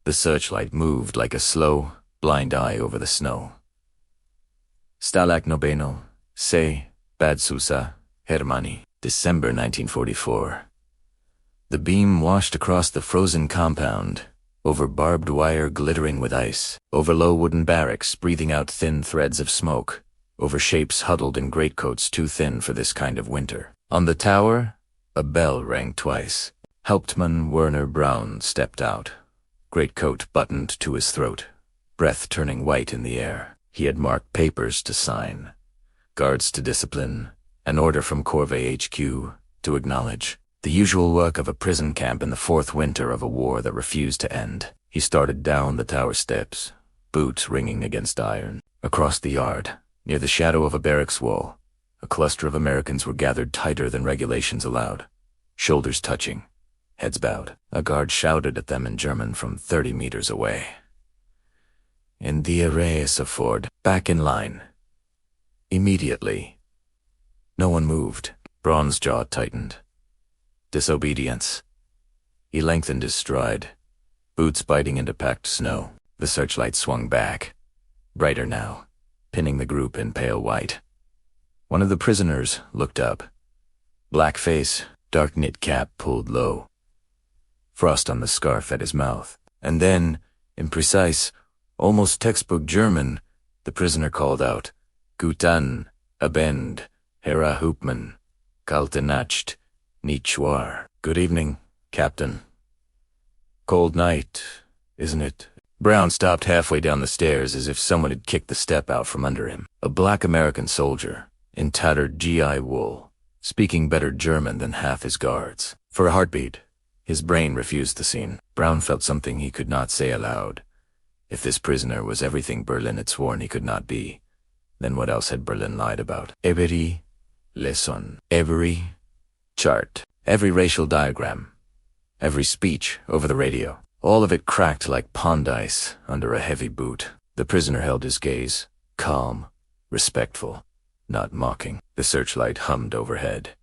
The searchlight moved like a slow, blind eye over the snow. Stalak Nobeno, Se, Bad Susa, Hermani, December 1944. The beam washed across the frozen compound, over barbed wire glittering with ice, over low wooden barracks breathing out thin threads of smoke, over shapes huddled in greatcoats too thin for this kind of winter. On the tower, a bell rang twice. Hauptmann Werner Braun stepped out, greatcoat buttoned to his throat, breath turning white in the air. He had marked papers to sign, guards to discipline, an order from Corvée HQ to acknowledge. The usual work of a prison camp in the fourth winter of a war that refused to end. He started down the tower steps, boots ringing against iron. Across the yard, near the shadow of a barracks wall, a cluster of Americans were gathered tighter than regulations allowed, shoulders touching, heads bowed. A guard shouted at them in German from 30 meters away. In the array Ford, back in line. Immediately. No one moved. Braun's jaw tightened. Disobedience. He lengthened his stride, boots biting into packed snow. The searchlight swung back, brighter now, pinning the group in pale white. One of the prisoners looked up. Black face, dark knit cap pulled low. Frost on the scarf at his mouth. And then, in precise, almost textbook German, the prisoner called out, Guten Abend, Herr Hauptmann, Kalte Nacht, nicht wahr? Good evening, Captain. Cold night, isn't it? Braun stopped halfway down the stairs as if someone had kicked the step out from under him. A black American soldier, in tattered GI wool, speaking better German than half his guards. For a heartbeat, his brain refused the scene. Braun felt something he could not say aloud. If this prisoner was everything Berlin had sworn he could not be, then what else had Berlin lied about? Every lesson, every chart, every racial diagram, every speech over the radio, all of it cracked like pond ice under a heavy boot. The prisoner held his gaze, calm, respectful, not mocking. The searchlight hummed overhead.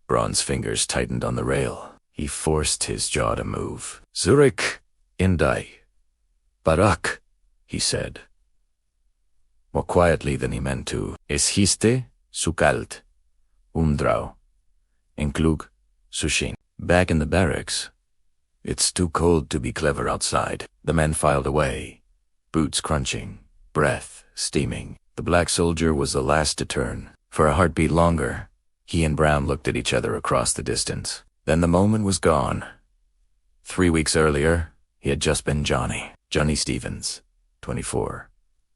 Braun's fingers tightened on the rail. He forced his jaw to move. Zurich, in die. Barak, he said. More quietly than he meant to. Es histe, zu kalt. Umdrau. Enklug, sushin. Back in the barracks. It's too cold to be clever outside. The men filed away, boots crunching, breath steaming. The black soldier was the last to turn. For a heartbeat longer, he and Braun looked at each other across the distance. Then the moment was gone. 3 weeks earlier, he had just been Johnny Stevens, 24,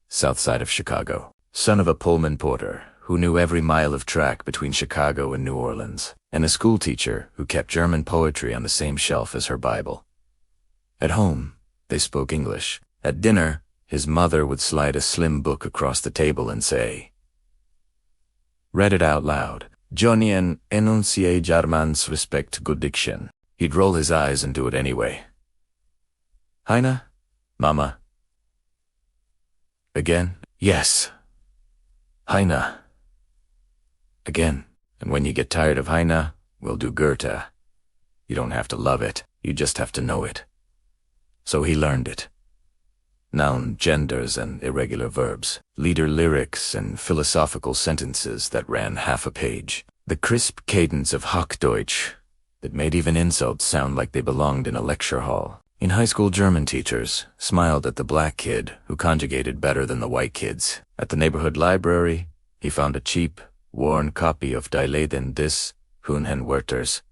south side of Chicago, son of a Pullman porter who knew every mile of track between Chicago and New Orleans, and a schoolteacher who kept German poetry on the same shelf as her Bible. At home, they spoke English. At dinner, his mother would slide a slim book across the table and say, read it out loud, Johnny en enunciate Germans respect good diction. He'd roll his eyes and do it anyway. Heine? Mama? Again? Yes. Heine. Again. And when you get tired of Heine, we'll do Goethe. You don't have to love it, you just have to know it. So he learned it. Noun genders and irregular verbs, leader lyrics and philosophical sentences that ran half a page. The crisp cadence of Hochdeutsch that made even insults sound like they belonged in a lecture hall. In high school, German teachers smiled at the black kid who conjugated better than the white kids. At the neighborhood library, he found a cheap, worn copy of Die Leiden des Hohenwerthers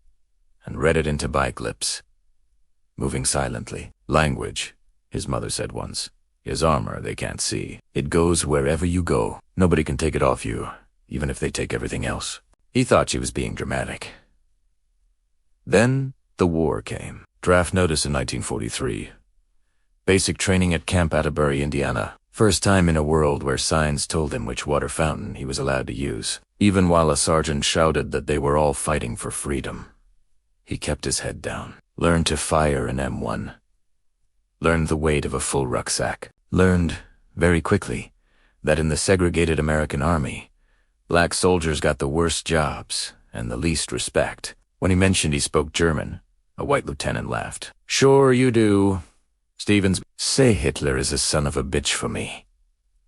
and read it into bike lips, moving silently. Language, his mother said once, is armor they can't see. It goes wherever you go. Nobody can take it off you, even if they take everything else. He thought she was being dramatic. Then the war came. Draft notice in 1943. Basic training at Camp Atterbury, Indiana. First time in a world where signs told him which water fountain he was allowed to use, even while a sergeant shouted that they were all fighting for freedom. He kept his head down. Learned to fire an M1. Learned the weight of a full rucksack. Learned, very quickly, that in the segregated American army, black soldiers got the worst jobs and the least respect. When he mentioned he spoke German, A white lieutenant laughed. Sure you do. Stevens, say Hitler is a son of a bitch for me.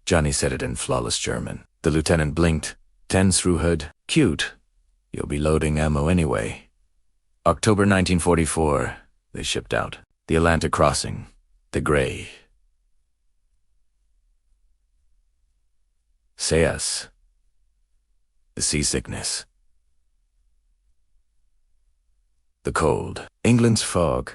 Johnny said it in flawless German. The lieutenant blinked. 10 through hood. Cute. You'll be loading ammo anyway. October 1944. They shipped out. The Atlantic crossing. The gray. Say us. The seasickness. The cold. England's fog.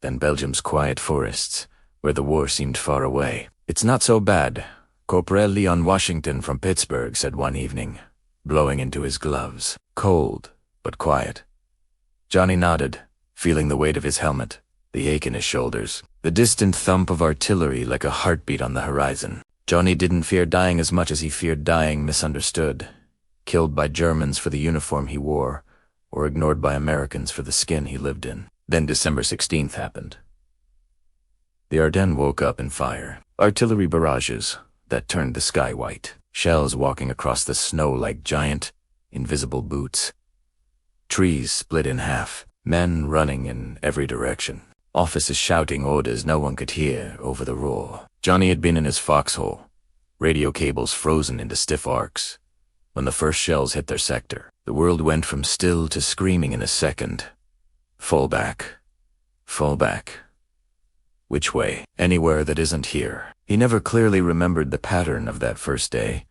Then Belgium's quiet forests, where the war seemed far away. It's not so bad, Corporal Leon Washington from Pittsburgh said one evening, blowing into his gloves. Cold, but quiet. Johnny nodded, feeling the weight of his helmet, the ache in his shoulders, the distant thump of artillery like a heartbeat on the horizon. Johnny didn't fear dying as much as he feared dying misunderstood, killed by Germans for the uniform he wore, or ignored by Americans for the skin he lived in. Then December 16th happened. The Ardennes woke up in fire. Artillery barrages that turned the sky white. Shells walking across the snow like giant, invisible boots. Trees split in half. Men running in every direction. Officers shouting orders no one could hear over the roar. Johnny had been in his foxhole. Radio cables frozen into stiff arcs. When the first shells hit their sector, the world went from still to screaming in a second. Fall back. Fall back. Which way? Anywhere that isn't here. He never clearly remembered the pattern of that first day.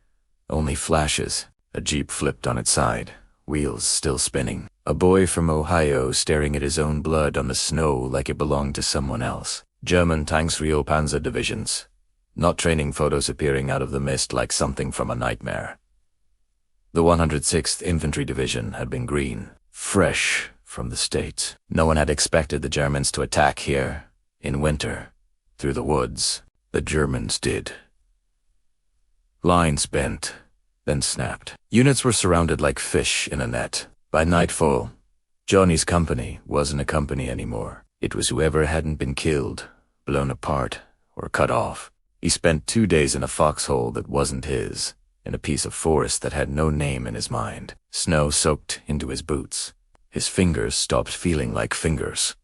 Only flashes. A jeep flipped on its side, wheels still spinning. A boy from Ohio staring at his own blood on the snow like it belonged to someone else. German tanks, Rio Panzer divisions. Not training photos appearing out of the mist like something from a nightmare. The 106th Infantry Division had been green, fresh from the States. No one had expected the Germans to attack here, in winter, through the woods. The Germans did. Lines bent, then snapped. Units were surrounded like fish in a net. By nightfall, Johnny's company wasn't a company anymore. It was whoever hadn't been killed, blown apart, or cut off. He spent 2 days in a foxhole that wasn't his, in a piece of forest that had no name in his mind. Snow soaked into his boots. His fingers stopped feeling like fingers.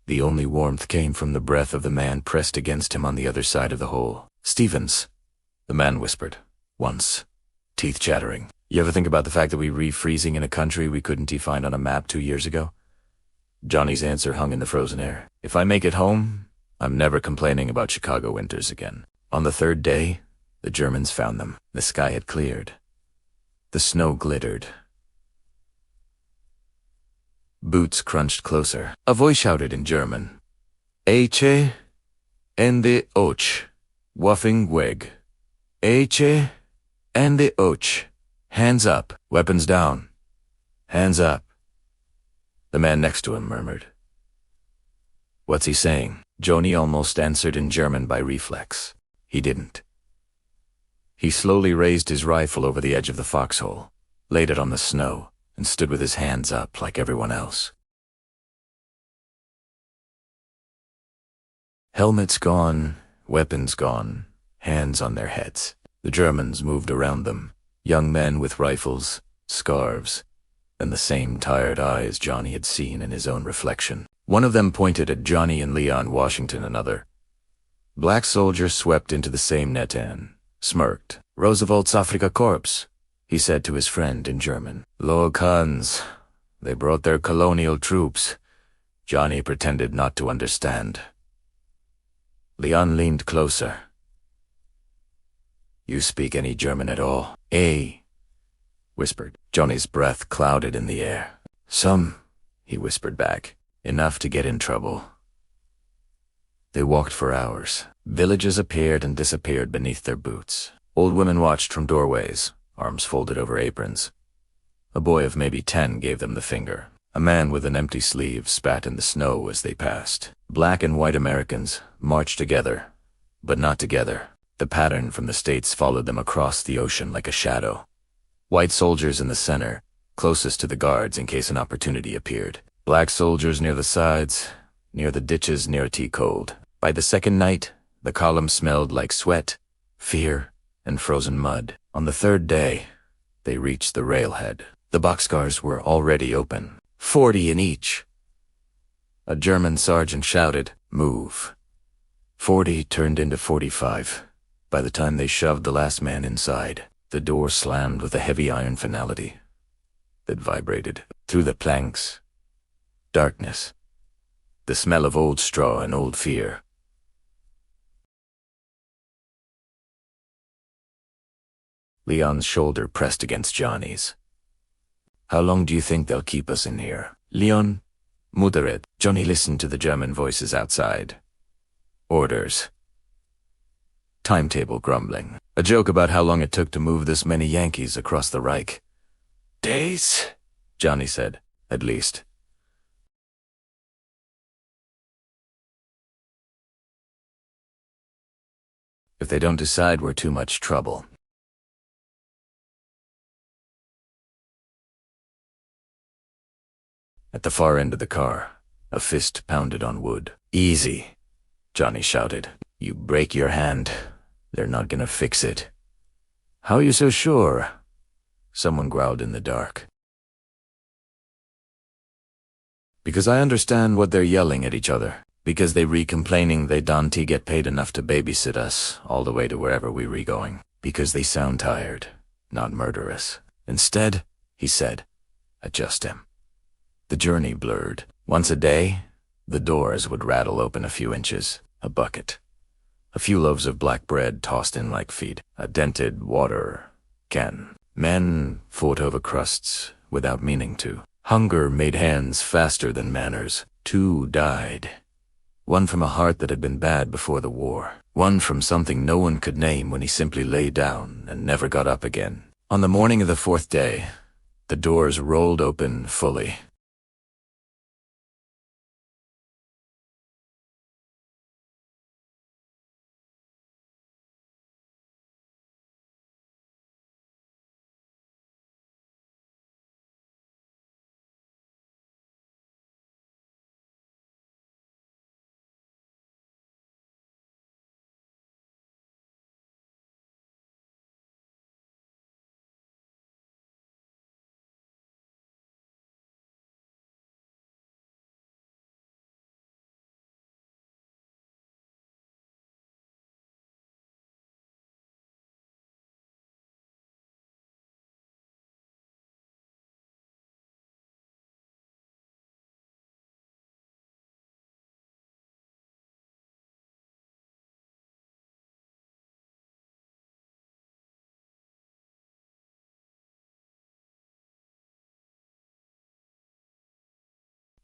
The only warmth came from the breath of the man pressed against him on the other side of the hole. Stevens, the man whispered, once, teeth chattering. You ever think about the fact that we refreezing in a country we couldn't find on a map 2 years ago? Johnny's answer hung in the frozen air. If I make it home, I'm never complaining about Chicago winters again. On the third day, the Germans found them. The sky had cleared. The snow glittered. Boots crunched closer. A voice shouted in German. Eiche, ende och, waffing weg. Eiche, ende och. Hands up, weapons down. Hands up. The man next to him murmured. What's he saying? Johnny almost answered in German by reflex. He didn't. He slowly raised his rifle over the edge of the foxhole, laid it on the snow, and stood with his hands up like everyone else. Helmets gone, weapons gone, hands on their heads. The Germans moved around them, young men with rifles, scarves, and the same tired eyes Johnny had seen in his own reflection. One of them pointed at Johnny and Leon Washington, another. Black soldiers swept into the same netan, smirked. Roosevelt's Afrika Korps, he said to his friend in German. Log Hans, they brought their colonial troops. Johnny pretended not to understand. Leon leaned closer. You speak any German at all? Whispered. Johnny's breath clouded in the air. Some, he whispered back. Enough to get in trouble. They walked for hours. Villages appeared and disappeared beneath their boots. Old women watched from doorways, arms folded over aprons. A boy of maybe 10 gave them the finger. A man with an empty sleeve spat in the snow as they passed. Black and white Americans marched together, but not together. The pattern from the States followed them across the ocean like a shadow. White soldiers in the center, closest to the guards in case an opportunity appeared. Black soldiers near the sides, near the ditches near T-cold. By the second night, the column smelled like sweat, fear, and frozen mud. On the third day, they reached the railhead. The boxcars were already open, 40 in each. A German sergeant shouted, "Move." 40 turned into 45. By the time they shoved the last man inside, the door slammed with a heavy iron finality that vibrated through the planks. Darkness. The smell of old straw and old fear. Leon's shoulder pressed against Johnny's. "How long do you think they'll keep us in here?" "Leon, moderate." Johnny listened to the German voices outside. Orders. Timetable grumbling. A joke about how long it took to move this many Yankees across the Reich. "Days," Johnny said. "At least." "If they don't decide we're too much trouble." At the far end of the car, a fist pounded on wood. "Easy," Johnny shouted. "You break your hand, they're not gonna fix it." "How are you so sure?" Someone growled in the dark. "Because I understand what they're yelling at each other. Because they re-complaining they don't get paid enough to babysit us all the way to wherever we re-going. Because they sound tired, not murderous. Instead," he said, "adjust him." The journey blurred. Once a day, the doors would rattle open a few inches. A bucket. A few loaves of black bread tossed in like feed. A dented water can. Men fought over crusts without meaning to. Hunger made hands faster than manners. 2 died. One from a heart that had been bad before the war. One from something no one could name when he simply lay down and never got up again. On the morning of the 4th day, the doors rolled open fully.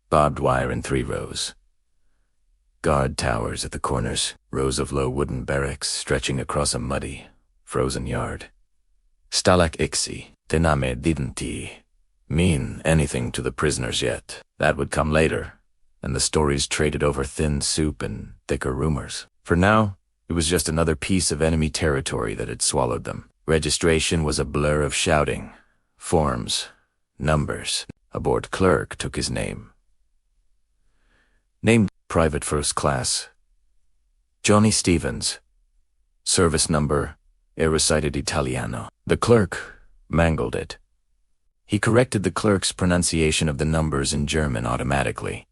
Barbed wire in 3 rows. Guard towers at the corners, rows of low wooden barracks stretching across a muddy, frozen yard. Stalag Ixi, Tename didn't mean anything to the prisoners yet. That would come later, and the stories traded over thin soup and thicker rumors. For now, it was just another piece of enemy territory that had swallowed them. Registration was a blur of shouting, forms, numbers. A board clerk took his name. Named Private First Class. Johnny Stevens. Service number, recited Italiano. The clerk mangled it. He corrected the clerk's pronunciation of the numbers in German automatically.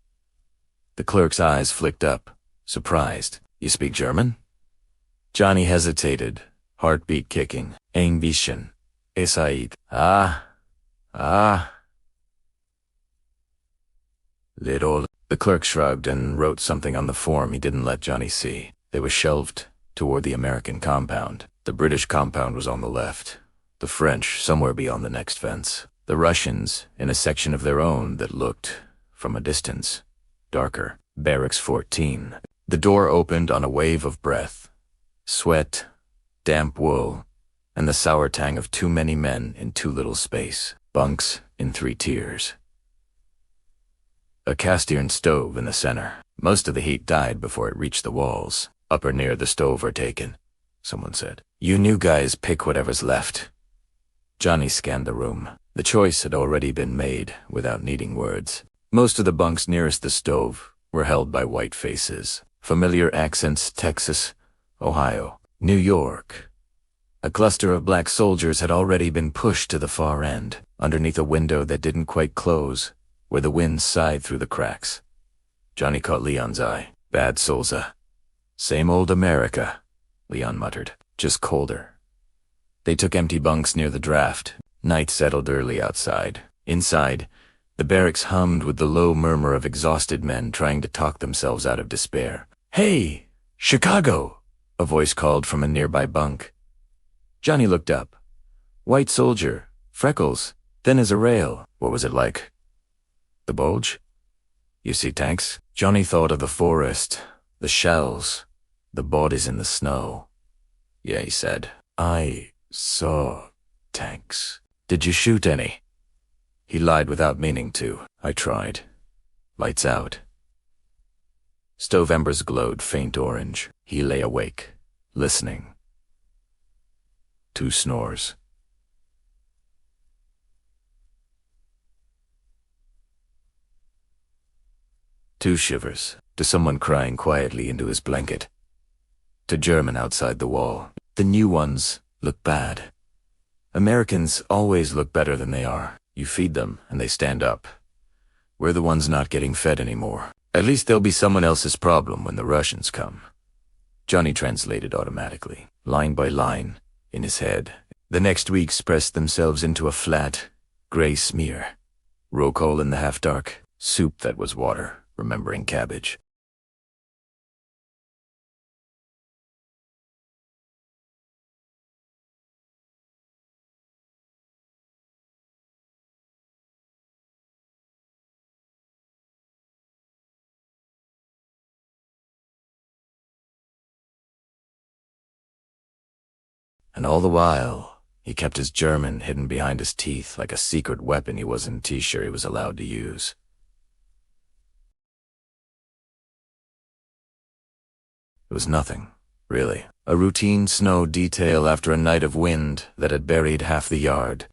The clerk's eyes flicked up, surprised. "You speak German?" Johnny hesitated, heartbeat kicking. "Ein bisschen. Esaid. Ah. Little." The clerk shrugged and wrote something on the form he didn't let Johnny see. They were shelved toward the American compound. The British compound was on the left. The French somewhere beyond the next fence. The Russians in a section of their own that looked, from a distance, darker. Barracks 14. The door opened on a wave of breath. Sweat, damp wool, and the sour tang of too many men in too little space. Bunks in 3 tiers. A cast-iron stove in the center. Most of the heat died before it reached the walls. "Upper near the stove are taken," someone said. "You new guys pick whatever's left." Johnny scanned the room. The choice had already been made without needing words. Most of the bunks nearest the stove were held by white faces. Familiar accents: Texas, Ohio, New York. A cluster of black soldiers had already been pushed to the far end, underneath a window that didn't quite close, where the wind sighed through the cracks. Johnny caught Leon's eye. Bad Souza. Same old America, Leon muttered. Just colder. They took empty bunks near the draft. Night settled early outside. Inside, the barracks hummed with the low murmur of exhausted men trying to talk themselves out of despair. "Hey, Chicago!" a voice called from a nearby bunk. Johnny looked up. White soldier, freckles, thin as a rail. What was it like? The bulge? You see tanks? Johnny thought of the forest, the shells, the bodies in the snow. Yeah, he said. I saw tanks. Did you shoot any? He lied without meaning to. I tried. Lights out. Stove embers glowed faint orange. He lay awake, listening. 2 snores. Two shivers, to someone crying quietly into his blanket. To German outside the wall. The new ones look bad. Americans always look better than they are. You feed them, and they stand up. We're the ones not getting fed anymore. At least there'll be someone else's problem when the Russians come. Johnny translated automatically, line by line, in his head. The next weeks pressed themselves into a flat, gray smear. Roll call in the half-dark, soup that was water, remembering cabbage. And all the while, he kept his German hidden behind his teeth like a secret weapon he wasn't sure he was allowed to use. It was nothing, really. A routine snow detail after a night of wind that had buried half the yard.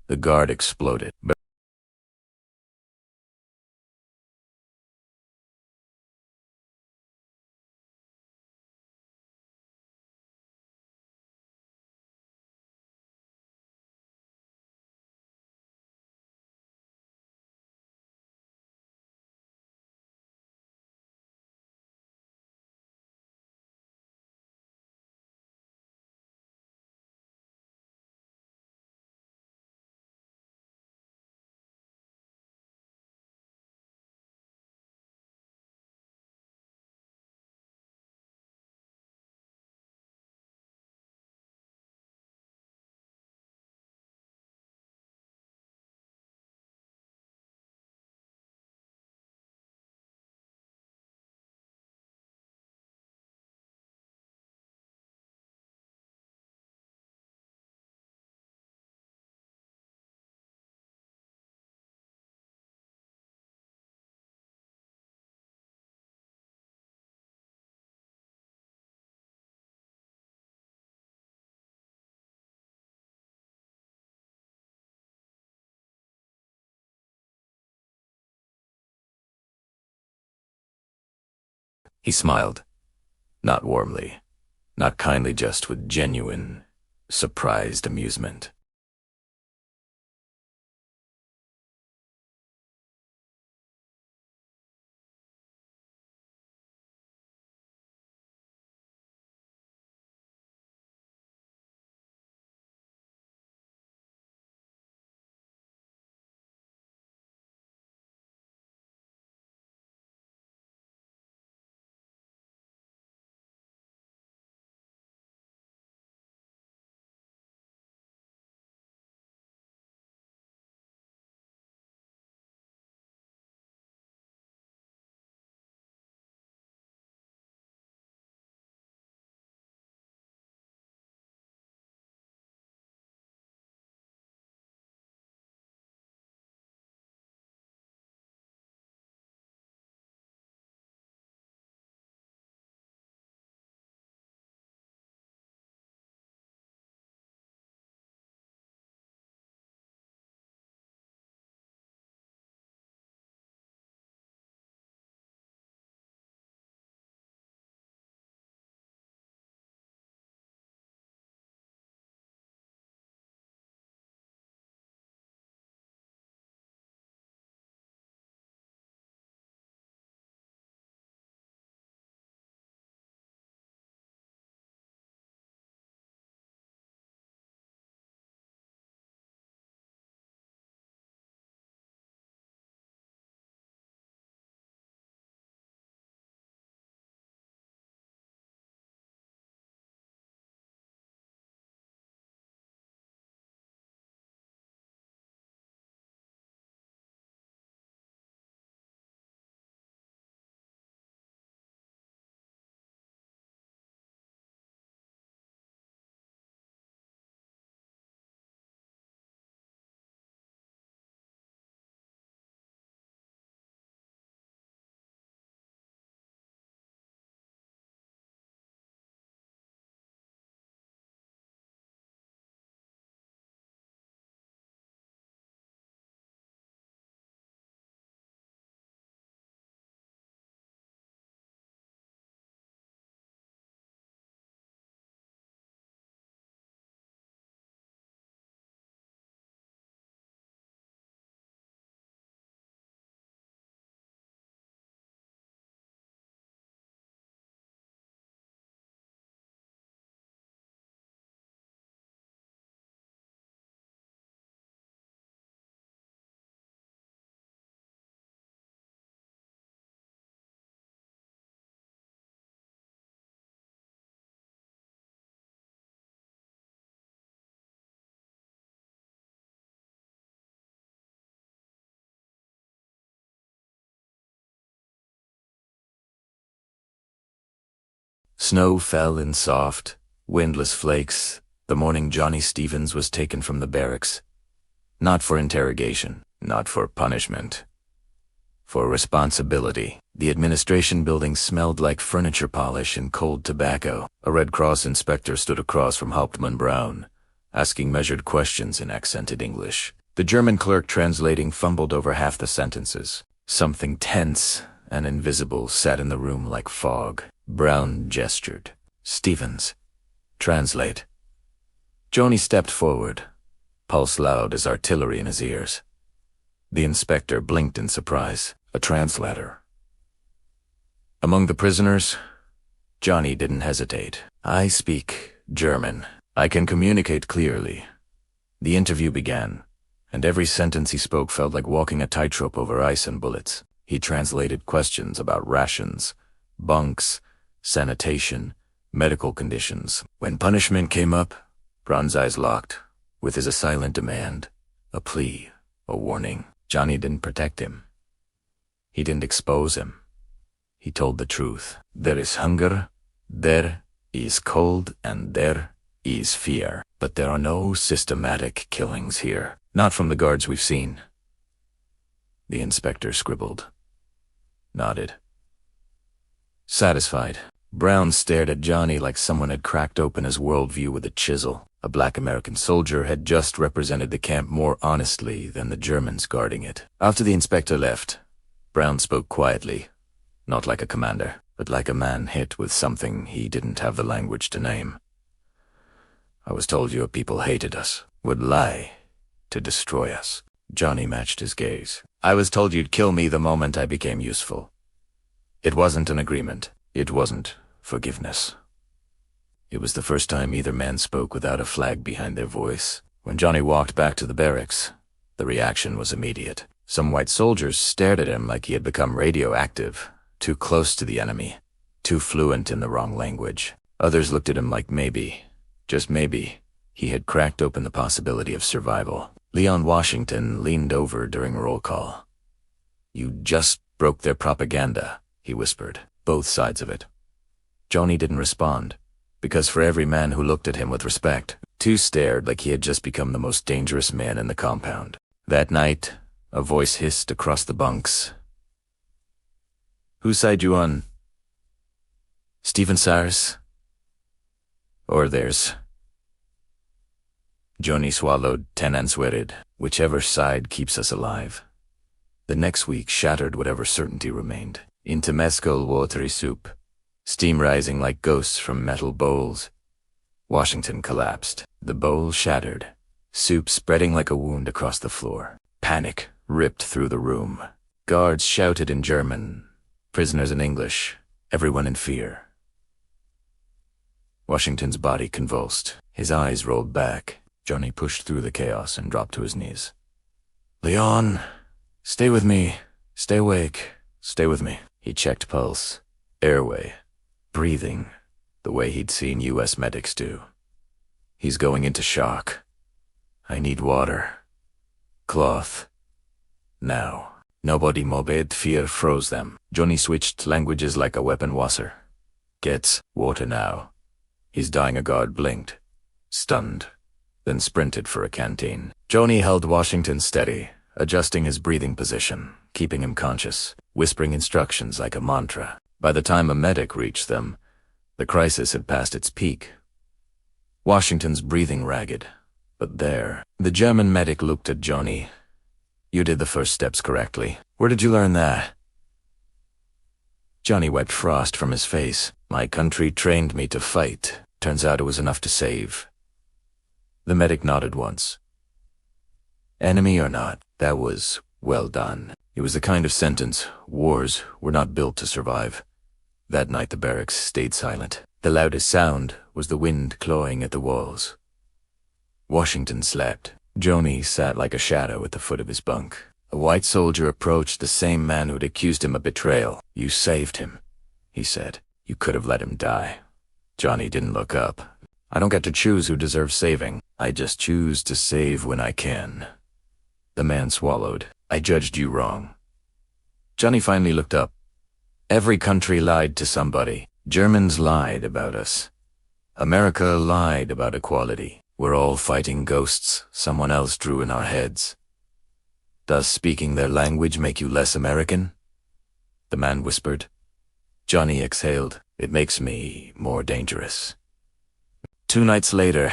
The guard exploded. He smiled. Not warmly, not kindly, just with genuine, surprised amusement. Snow fell in soft, windless flakes the morning Johnny Stevens was taken from the barracks. Not for interrogation, not for punishment. For responsibility. The administration building smelled like furniture polish and cold tobacco. A Red Cross inspector stood across from Hauptmann Braun, asking measured questions in accented English. The German clerk translating fumbled over half the sentences. Something tense and invisible sat in the room like fog. Braun gestured. "Stevens, translate." Johnny stepped forward, pulse loud as artillery in his ears. The inspector blinked in surprise. A translator. Among the prisoners, Johnny didn't hesitate. "I speak German. I can communicate clearly." The interview began, and every sentence he spoke felt like walking a tightrope over ice and bullets. He translated questions about rations, bunks, sanitation, medical conditions. When punishment came up, Braun's eyes locked, with his a silent demand, a plea, a warning. Johnny didn't protect him. He didn't expose him. He told the truth. There is hunger, there is cold, and there is fear. But there are no systematic killings here. Not from the guards we've seen. The inspector scribbled. Nodded. Satisfied, Braun stared at Johnny like someone had cracked open his worldview with a chisel. A Black American soldier had just represented the camp more honestly than the Germans guarding it. After the inspector left, Braun spoke quietly, not like a commander, but like a man hit with something he didn't have the language to name. "I was told your people hated us, would lie to destroy us." Johnny matched his gaze. "I was told you'd kill me the moment I became useful. It wasn't an agreement. It wasn't forgiveness." It was the first time either man spoke without a flag behind their voice. When Johnny walked back to the barracks, the reaction was immediate. Some white soldiers stared at him like he had become radioactive, too close to the enemy, too fluent in the wrong language. Others looked at him like maybe, just maybe, he had cracked open the possibility of survival. Leon Washington leaned over during roll call. "You just broke their propaganda," he whispered. "Both sides of it." Johnny didn't respond, because for every man who looked at him with respect, two stared like he had just become the most dangerous man in the compound. That night, a voice hissed across the bunks. "Whose side you on? Stephen Cyrus? Or theirs?" Johnny swallowed, unsweated. "Whichever side keeps us alive." The next week shattered whatever certainty remained. Into mescal watery soup, steam rising like ghosts from metal bowls. Washington collapsed. The bowl shattered, soup spreading like a wound across the floor. Panic ripped through the room. Guards shouted in German, prisoners in English, everyone in fear. Washington's body convulsed. His eyes rolled back. Johnny pushed through the chaos and dropped to his knees. "Leon, stay with me. Stay awake. Stay with me." He checked pulse, airway, breathing, the way he'd seen U.S. medics do. "He's going into shock. I need water. Cloth. Now." Nobody mobed, fear froze them. Johnny switched languages like a weapon wasser. "Gets water now." His dying guard blinked, stunned, then sprinted for a canteen. Johnny held Washington steady, adjusting his breathing position, keeping him conscious, whispering instructions like a mantra. By the time a medic reached them, the crisis had passed its peak. Washington's breathing ragged, but there. The German medic looked at Johnny. "You did the first steps correctly. Where did you learn that?" Johnny wiped frost from his face. "My country trained me to fight. Turns out it was enough to save." The medic nodded once. Enemy or not, that was well done. It was the kind of sentence wars were not built to survive. That night the barracks stayed silent. The loudest sound was the wind clawing at the walls. Washington slept. Johnny sat like a shadow at the foot of his bunk. A white soldier approached the same man who'd accused him of betrayal. "You saved him," he said. "You could have let him die." Johnny didn't look up. "I don't get to choose who deserves saving. I just choose to save when I can." The man swallowed. "I judged you wrong." Johnny finally looked up. "Every country lied to somebody. Germans lied about us. America lied about equality. We're all fighting ghosts someone else drew in our heads. Does speaking their language make you less American? The man whispered. Johnny exhaled. It makes me more dangerous. 2 nights later,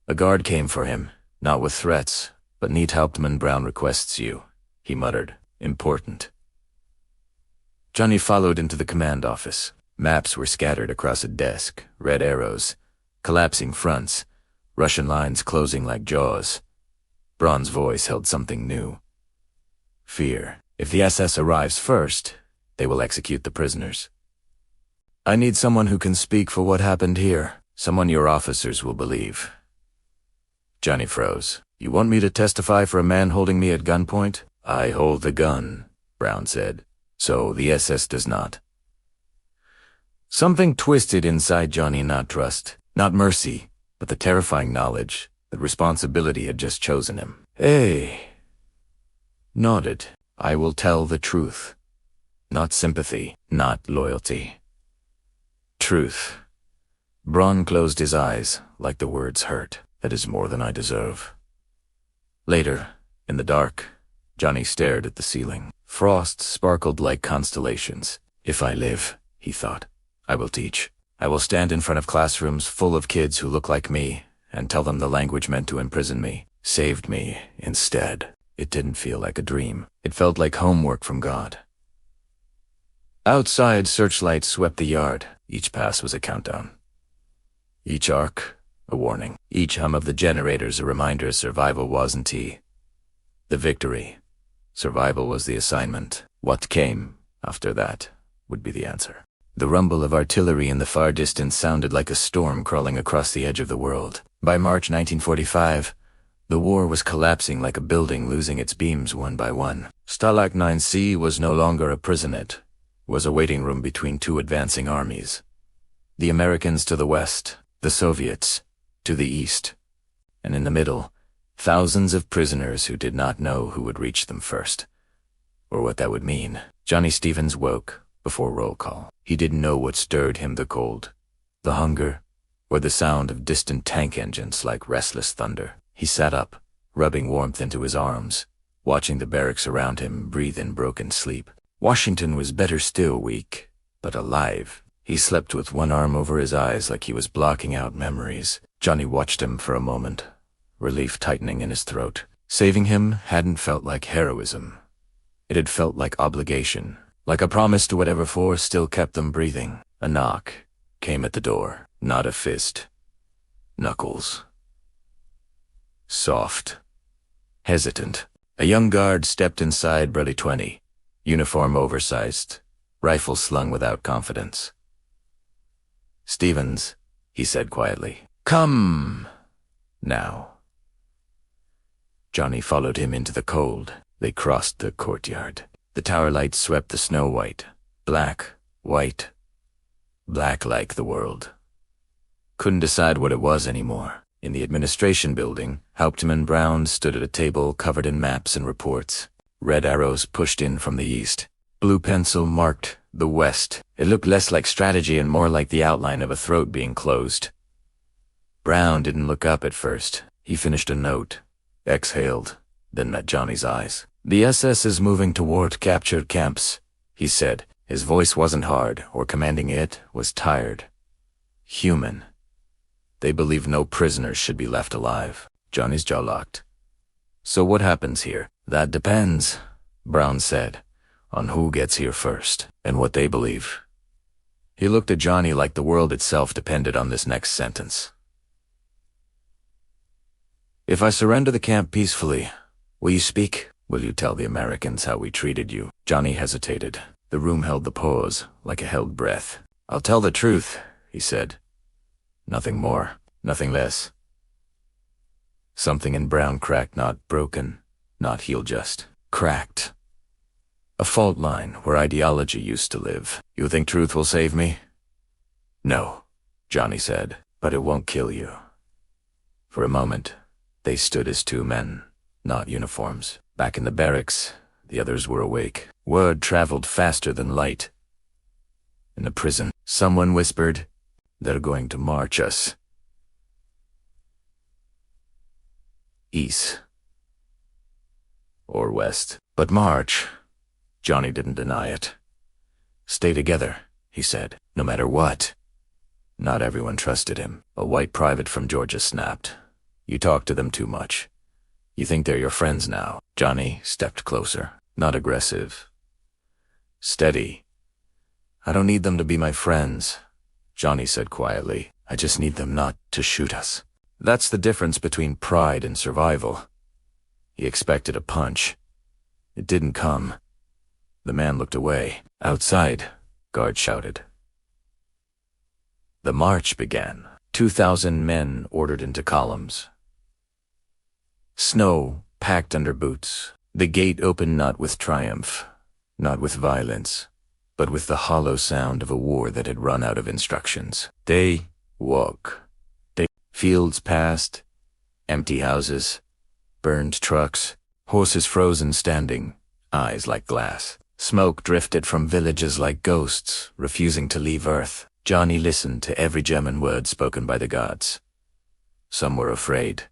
a guard came for him, not with threats, but "Need Hauptmann Brown requests you," he muttered. Important. Johnny followed into the command office. Maps were scattered across a desk, red arrows, collapsing fronts, Russian lines closing like jaws. Braun's voice held something new. Fear. If the SS arrives first, they will execute the prisoners. I need someone who can speak for what happened here, someone your officers will believe. Johnny froze. You want me to testify for a man holding me at gunpoint? I hold the gun, Brown said. So the SS does not. Something twisted inside Johnny, not trust, not mercy, but the terrifying knowledge that responsibility had just chosen him. Hey. Nodded. I will tell the truth. Not sympathy, not loyalty. Truth. Braun closed his eyes, like the words hurt. That is more than I deserve. Later, in the dark, Johnny stared at the ceiling. Frost sparkled like constellations. If I live, he thought, I will teach. I will stand in front of classrooms full of kids who look like me and tell them the language meant to imprison me saved me instead. It didn't feel like a dream. It felt like homework from God. Outside, searchlights swept the yard. Each pass was a countdown. Each arc, a warning. Each hum of the generators a reminder survival wasn't the victory. Survival was the assignment. What came after that would be the answer. The rumble of artillery in the far distance sounded like a storm crawling across the edge of the world. By March 1945, the war was collapsing like a building losing its beams one by one. Stalag 9C was no longer a prisonette, was a waiting room between 2 advancing armies. The Americans to the west, the Soviets to the east, and in the middle, thousands of prisoners who did not know who would reach them first, or what that would mean. Johnny Stevens woke before roll call. He didn't know what stirred him, the cold, the hunger, or the sound of distant tank engines like restless thunder. He sat up, rubbing warmth into his arms, watching the barracks around him breathe in broken sleep. Washington was better still, weak, but alive. He slept with one arm over his eyes like he was blocking out memories. Johnny watched him for a moment, relief tightening in his throat. Saving him hadn't felt like heroism. It had felt like obligation, like a promise to whatever force still kept them breathing. A knock came at the door, not a fist. Knuckles. Soft. Hesitant. A young guard stepped inside Brody 20, uniform oversized, rifle slung without confidence. Stevens, he said quietly. Come. Now. Johnny followed him into the cold. They crossed the courtyard. The tower lights swept the snow white. Black, white, black like the world. Couldn't decide what it was anymore. In the administration building, Hauptmann Brown stood at a table covered in maps and reports. Red arrows pushed in from the east. Blue pencil marked the west. It looked less like strategy and more like the outline of a throat being closed. Brown didn't look up at first. He finished a note, exhaled, then met Johnny's eyes. The SS is moving toward captured camps, he said. His voice wasn't hard or commanding, it was tired. Human. They believe no prisoners should be left alive. Johnny's jaw locked. So what happens here? That depends, Brown said, on who gets here first and what they believe. He looked at Johnny like the world itself depended on this next sentence. If I surrender the camp peacefully, will you speak? Will you tell the Americans how we treated you? Johnny hesitated. The room held the pause, like a held breath. I'll tell the truth, he said. Nothing more, nothing less. Something in Brown cracked, not broken, not healed, just cracked. A fault line where ideology used to live. You think truth will save me? No, Johnny said, but it won't kill you. For a moment, they stood as 2 men, not uniforms. Back in the barracks, the others were awake. Word traveled faster than light. in the prison. Someone whispered, "They're going to march us east or west." But march, Johnny didn't deny it. "Stay together," he said, "no matter what." Not everyone trusted him. A white private from Georgia snapped, "You talk to them too much. You think they're your friends now." Johnny stepped closer, not aggressive. Steady. "I don't need them to be my friends," Johnny said quietly. "I just need them not to shoot us." That's the difference between pride and survival. He expected a punch. It didn't come. The man looked away. "Outside," guard shouted. The march began. 2,000 men ordered into columns. Snow packed under boots. The gate opened not with triumph, not with violence, but with the hollow sound of a war that had run out of instructions. They walk. Fields passed, empty houses, burned trucks, horses frozen standing, eyes like glass. Smoke drifted from villages like ghosts, refusing to leave Earth. Johnny listened to every German word spoken by the guards. Some were afraid.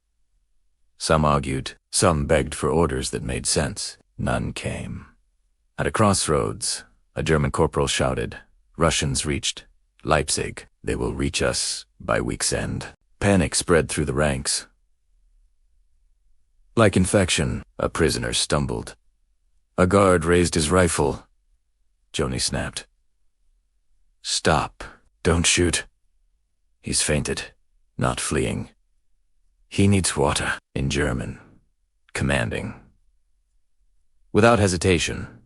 Some argued. Some begged for orders that made sense. None came. At a crossroads, a German corporal shouted, "Russians reached Leipzig. They will reach us by week's end." Panic spread through the ranks. Like infection, a prisoner stumbled. A guard raised his rifle. Johnny snapped, "Stop. Don't shoot." "He's fainted, not fleeing. He needs water." In German, commanding. Without hesitation,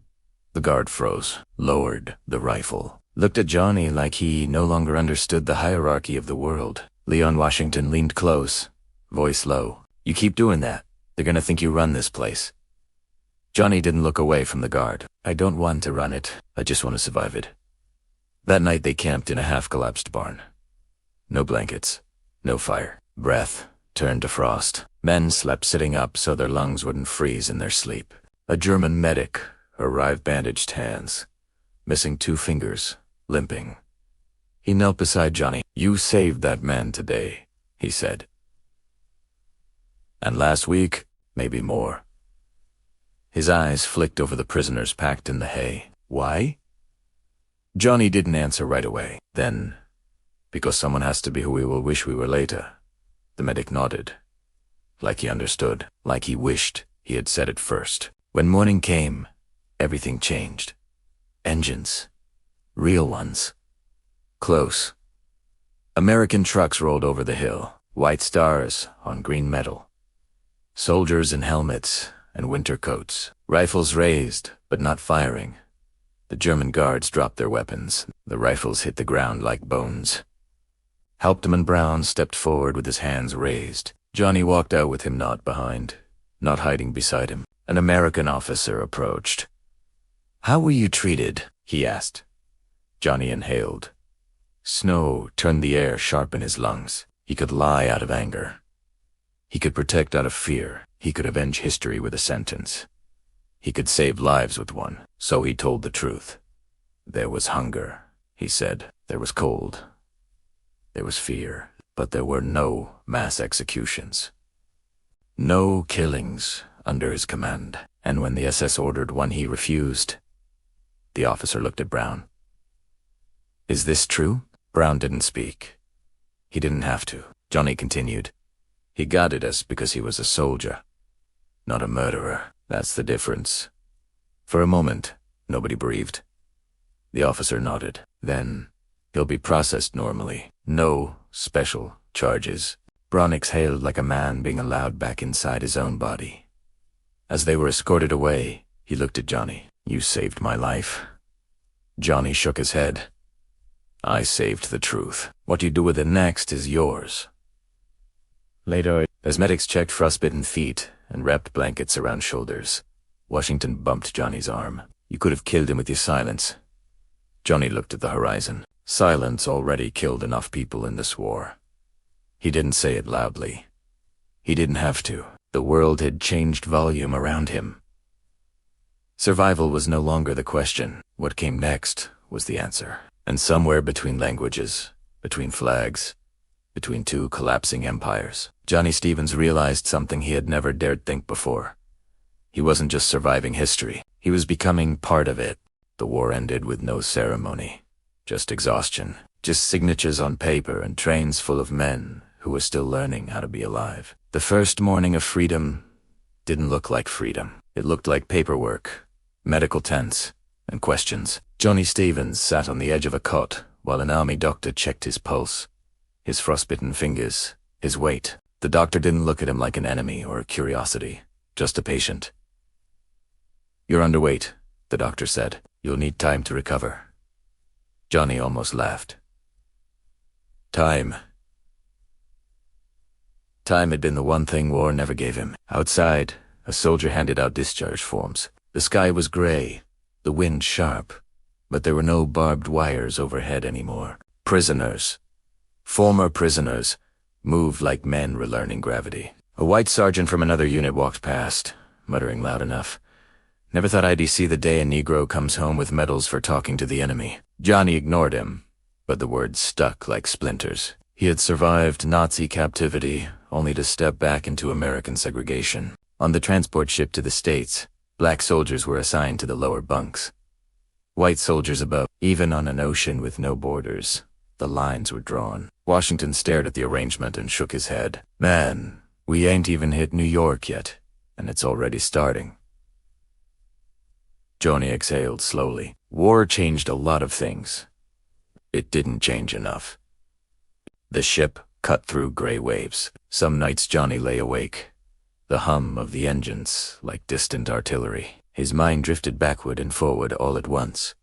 the guard froze, lowered the rifle, looked at Johnny like he no longer understood the hierarchy of the world. Leon Washington leaned close, voice low. "You keep doing that, they're gonna think you run this place." Johnny didn't look away from the guard. "I don't want to run it, I just want to survive it." That night they camped in a half-collapsed barn. No blankets, no fire. Breath turned to frost. Men slept sitting up so their lungs wouldn't freeze in their sleep. A German medic arrived, bandaged hands, missing 2 fingers, limping. He knelt beside Johnny. "You saved that man today," he said. "And last week, maybe more." His eyes flicked over the prisoners packed in the hay. "Why?" Johnny didn't answer right away. Then, "Because someone has to be who we will wish we were later." The medic nodded, like he understood, like he wished he had said it first. When morning came, everything changed. Engines. Real ones. Close. American trucks rolled over the hill, white stars on green metal. Soldiers in helmets and winter coats, rifles raised but not firing. The German guards dropped their weapons. The rifles hit the ground like bones. Hauptmann Brown stepped forward with his hands raised. Johnny walked out with him not behind, not hiding beside him. An American officer approached. "How were you treated?" he asked. Johnny inhaled. Snow turned the air sharp in his lungs. He could lie out of anger. He could protect out of fear. He could avenge history with a sentence. He could save lives with one. So he told the truth. There was hunger, he said. There was cold. There was fear. But there were no mass executions. No killings under his command. And when the SS ordered one, he refused. The officer looked at Brown. "Is this true?" Brown didn't speak. He didn't have to. Johnny continued. "He guarded us because he was a soldier, not a murderer. That's the difference." For a moment, nobody breathed. The officer nodded. "Then, he'll be processed normally. No special charges." Brown exhaled like a man being allowed back inside his own body. As they were escorted away, he looked at Johnny. "You saved my life." Johnny shook his head. "I saved the truth. What you do with it next is yours." Later, as medics checked frostbitten feet and wrapped blankets around shoulders, Washington bumped Johnny's arm. "You could have killed him with your silence." Johnny looked at the horizon. Silence already killed enough people in this war. He didn't say it loudly. He didn't have to. The world had changed volume around him. Survival was no longer the question. What came next was the answer. And somewhere between languages, between flags, between two collapsing empires, Johnny Stevens realized something he had never dared think before. He wasn't just surviving history. He was becoming part of it. The war ended with no ceremony, just exhaustion, just signatures on paper and trains full of men who were still learning how to be alive. The first morning of freedom didn't look like freedom. It looked like paperwork, medical tents, and questions. Johnny Stevens sat on the edge of a cot while an army doctor checked his pulse, his frostbitten fingers, his weight. The doctor didn't look at him like an enemy or a curiosity, just a patient. "You're underweight," the doctor said. "You'll need time to recover." Johnny almost laughed. Time. Time had been the one thing war never gave him. Outside, a soldier handed out discharge forms. The sky was gray, the wind sharp, but there were no barbed wires overhead anymore. Prisoners, former prisoners, moved like men relearning gravity. A white sergeant from another unit walked past, muttering loud enough, "Never thought I'd see the day a Negro comes home with medals for talking to the enemy." Johnny ignored him, but the words stuck like splinters. He had survived Nazi captivity, only to step back into American segregation. On the transport ship to the States, black soldiers were assigned to the lower bunks. White soldiers above. Even on an ocean with no borders, the lines were drawn. Washington stared at the arrangement and shook his head. "Man, we ain't even hit New York yet, and it's already starting." Johnny exhaled slowly. War changed a lot of things. It didn't change enough. The ship cut through gray waves. Some nights Johnny lay awake, the hum of the engines like distant artillery. His mind drifted backward and forward all at once.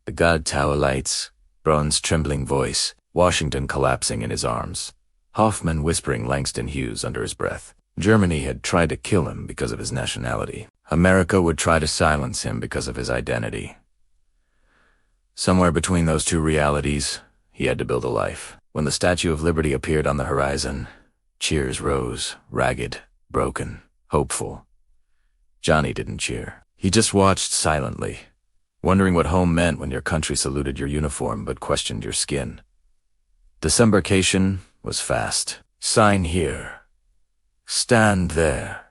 The guard tower lights, Braun's trembling voice, Washington collapsing in his arms, Hoffman whispering Langston Hughes under his breath. Germany had tried to kill him because of his nationality. America would try to silence him because of his identity. Somewhere between those two realities, he had to build a life. When the Statue of Liberty appeared on the horizon, cheers rose, ragged, broken, hopeful. Johnny didn't cheer. He just watched silently, wondering what home meant when your country saluted your uniform but questioned your skin. Disembarkation was fast. Sign here. Stand there.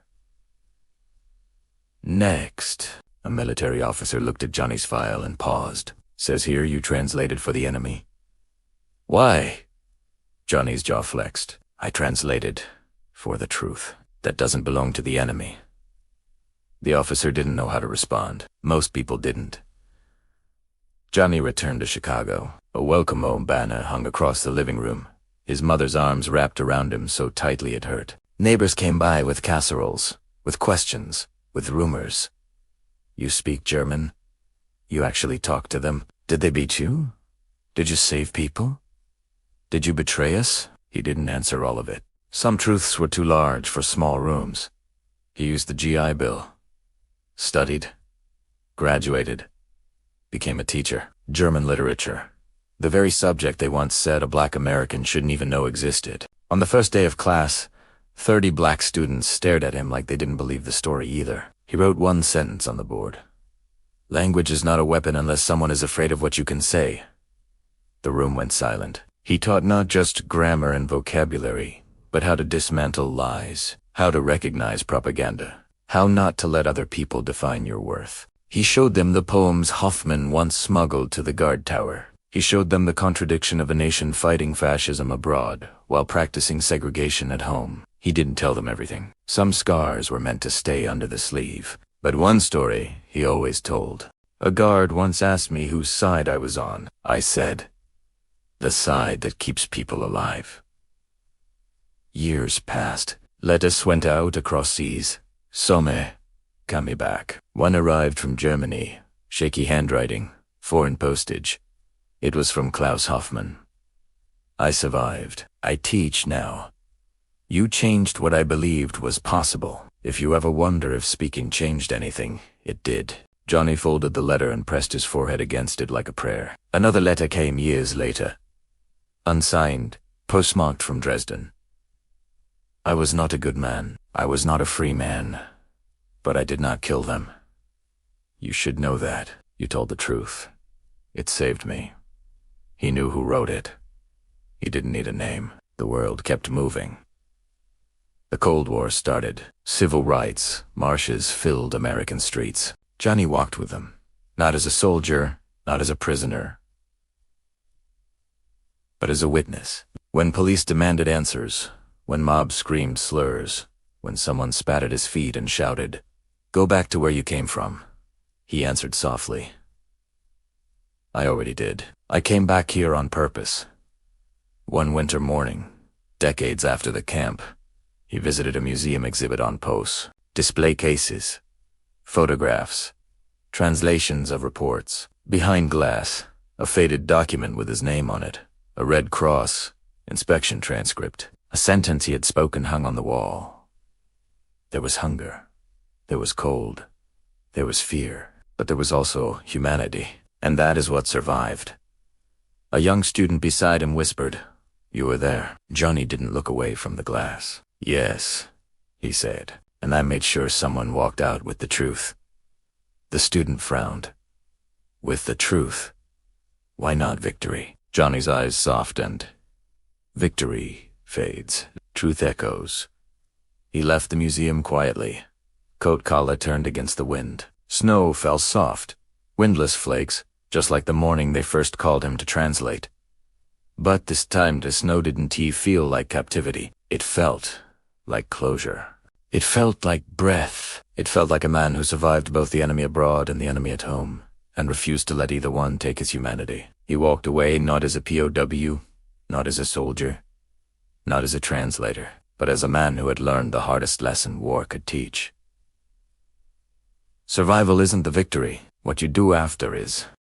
Next. A military officer looked at Johnny's file and paused. "Says here you translated for the enemy." "Why?" Johnny's jaw flexed. "I translated for the truth. That doesn't belong to the enemy." The officer didn't know how to respond. Most people didn't. Johnny returned to Chicago. A welcome home banner hung across the living room. His mother's arms wrapped around him so tightly it hurt. Neighbors came by with casseroles, with questions, with rumors. "You speak German? You actually talked to them? Did they beat you? Did you save people? Did you betray us?" He didn't answer all of it. Some truths were too large for small rooms. He used the GI Bill. Studied. Graduated. Became a teacher. German literature. The very subject they once said a black American shouldn't even know existed. On the first day of class, 30 black students stared at him like they didn't believe the story either. He wrote one sentence on the board. "Language is not a weapon unless someone is afraid of what you can say." The room went silent. He taught not just grammar and vocabulary, but how to dismantle lies, how to recognize propaganda, how not to let other people define your worth. He showed them the poems Hoffman once smuggled to the guard tower. He showed them the contradiction of a nation fighting fascism abroad while practicing segregation at home. He didn't tell them everything. Some scars were meant to stay under the sleeve. But one story he always told. "A guard once asked me whose side I was on. I said, the side that keeps people alive." Years passed. Letters went out across seas. Some came back. One arrived from Germany. Shaky handwriting. Foreign postage. It was from Klaus Hoffman. "I survived. I teach now. You changed what I believed was possible. If you ever wonder if speaking changed anything, it did." Johnny folded the letter and pressed his forehead against it like a prayer. Another letter came years later. Unsigned, postmarked from Dresden. "I was not a good man. I was not a free man. But I did not kill them. You should know that. You told the truth. It saved me. He knew who wrote it. He didn't need a name. The world kept moving. The Cold War started. Civil rights, marches filled American streets. Johnny walked with them. Not as a soldier, not as a prisoner, but as a witness. When police demanded answers, when mobs screamed slurs, when someone spat at his feet and shouted, "Go back to where you came from," he answered softly, "I already did. I came back here on purpose." One winter morning, decades after the camp, he visited a museum exhibit on posts, display cases, photographs, translations of reports. Behind glass, a faded document with his name on it, a red cross, inspection transcript. A sentence he had spoken hung on the wall. There was hunger. There was cold. There was fear. But there was also humanity. And that is what survived. A young student beside him whispered, "You were there." Johnny didn't look away from the glass. "Yes," he said, "and I made sure someone walked out with the truth." The student frowned. With the truth? Why not victory? Johnny's eyes softened. Victory fades. Truth echoes. He left the museum quietly. Coat collar turned against the wind. Snow fell soft. Windless flakes, just like the morning they first called him to translate. But this time the snow didn't feel like captivity. It felt like closure. It felt like breath. It felt like a man who survived both the enemy abroad and the enemy at home, and refused to let either one take his humanity. He walked away not as a POW, not as a soldier, not as a translator, but as a man who had learned the hardest lesson war could teach. Survival isn't the victory. What you do after is.